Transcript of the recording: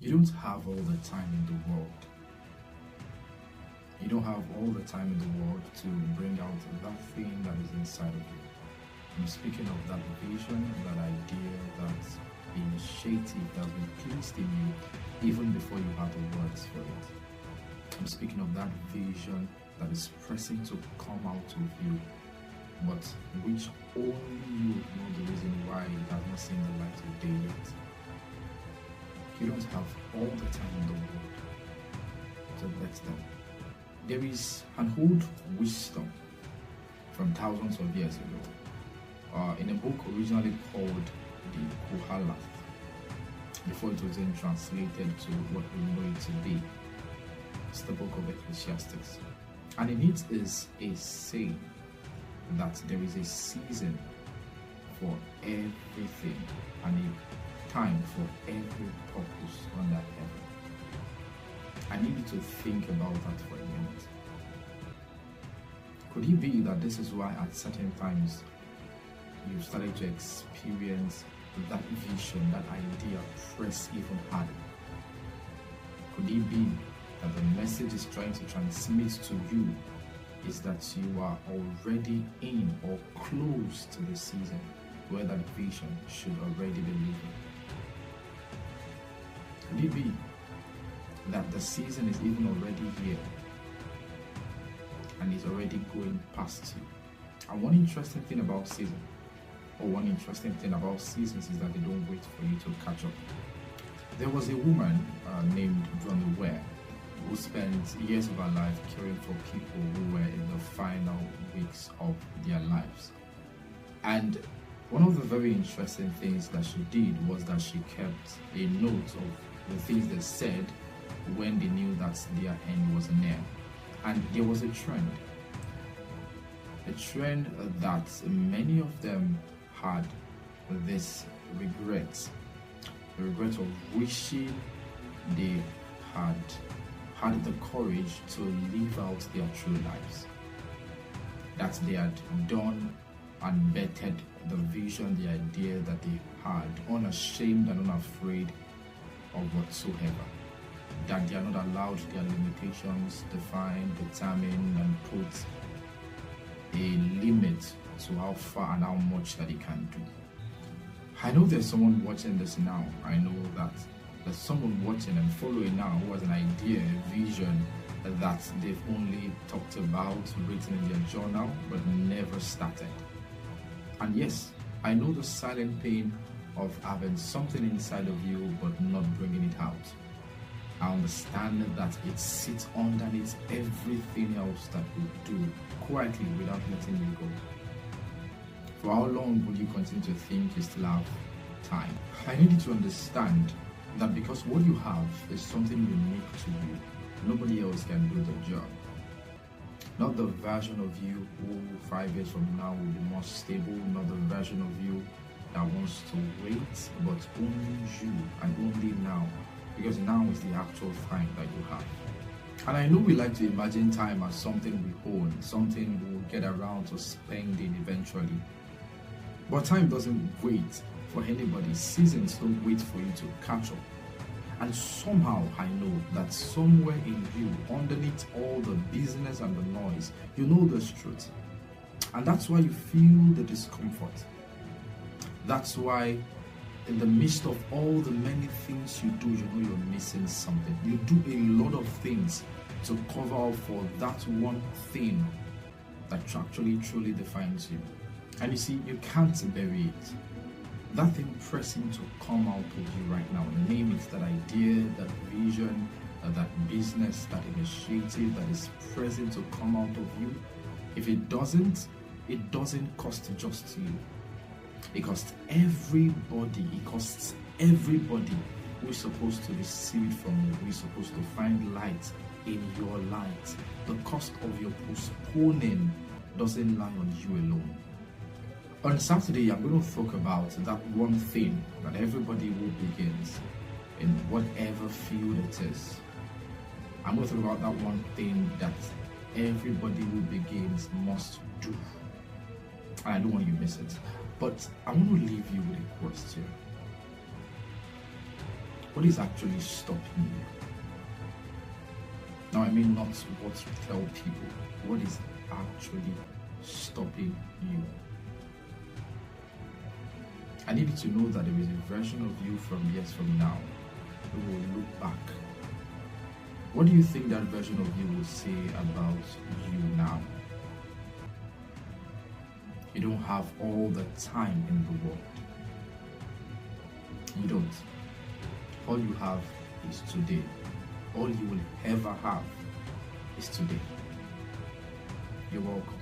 You don't have all the time in the world. You don't have all the time in the world to bring out that thing that is inside of you. I'm speaking of that vision, that idea, that initiative that's been placed in you even before you have the words for it. I'm speaking of that vision that is pressing to come out of you, but which only you know the reason why it has not seen the light of day yet. You don't have all the time in the world to let them. There is an old wisdom from thousands of years ago in a book originally called the Qoheleth, before it was then translated to what we know it to be. It's the book of Ecclesiastes. And in it is a saying that there is a season for everything and a time for every purpose under heaven. I need you to think about that for a minute. Could it be that this is why at certain times you've started to experience that vision, that idea press even harder? Could it be that the message is trying to transmit to you is that you are already in or close to the season where that vision should already be living? Could it be that the season is even already here and is already going past you? And one interesting thing about seasons is that they don't wait for you to catch up. There was a woman named Bronnie Ware who spent years of her life caring for people who were in the final weeks of their lives. And one of the very interesting things that she did was that she kept a note of the things they said when they knew that their end was near. And there was a trend that many of them had this regret, the regret of wishing they had the courage to live out their true lives, that they had done and bettered the vision, the idea that they had, unashamed and unafraid of whatsoever, that they are not allowed their limitations define, determine, and put a limit to how far and how much that they can do. I know there's someone watching this now. I know that there's someone watching and following now who has an idea, a vision that they've only talked about, written in their journal, but never started. And yes, I know the silent pain of having something inside of you but not bringing it out. I understand that it sits underneath everything else that you do quietly without letting you go. For how long will you continue to think you still have time? I need you to understand that because what you have is something unique to you, nobody else can do the job. Not the version of you who 5 years from now will be more stable, not the version of you that wants to wait, but only you and only now, because now is the actual time that you have. And I know we like to imagine time as something we own, something we'll get around to spending eventually. But time doesn't wait for anybody. Seasons don't wait for you to catch up. And somehow I know that somewhere in you, underneath all the business and the noise, you know this truth. And that's why you feel the discomfort. That's why in the midst of all the many things you do, you know you're missing something. You do a lot of things to cover up for that one thing that actually truly defines you. And you see, you can't bury it. That thing pressing to come out of you right now, name it, that idea, that vision, that business, that initiative that is present to come out of you, if it doesn't cost just you. It costs everybody. It costs everybody who is supposed to receive it from you, who is supposed to find light in your light. The cost of your postponing doesn't lie on you alone. On Saturday, I'm going to talk about that one thing that everybody who begins in whatever field it is. I'm going to talk about that one thing that everybody who begins must do. And I don't want you to miss it. But I want to leave you with a question. What is actually stopping you? Now, I mean not what to tell people. What is actually stopping you? I need you to know that there is a version of you from years from now who will look back. What do you think that version of you will say about you now? You don't have all the time in the world. You don't. All you have is today. All you will ever have is today. You're welcome.